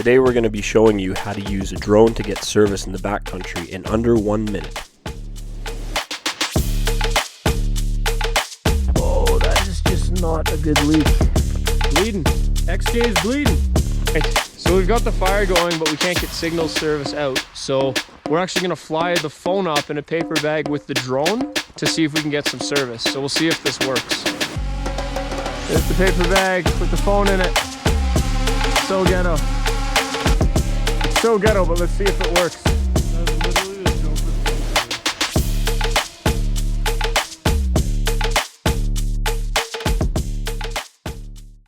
Today we're going to be showing you how to use a drone to get service in the backcountry in under 1 minute. Oh, that is just not a good leak. Bleeding. XJ is bleeding. Right. So we've got the fire going, but we can't get signal service out. So we're actually gonna fly the phone up in a paper bag with the drone to see if we can get some service. So we'll see if this works. There's the paper bag with the phone in it. So ghetto. It's so ghetto, but let's see if it works.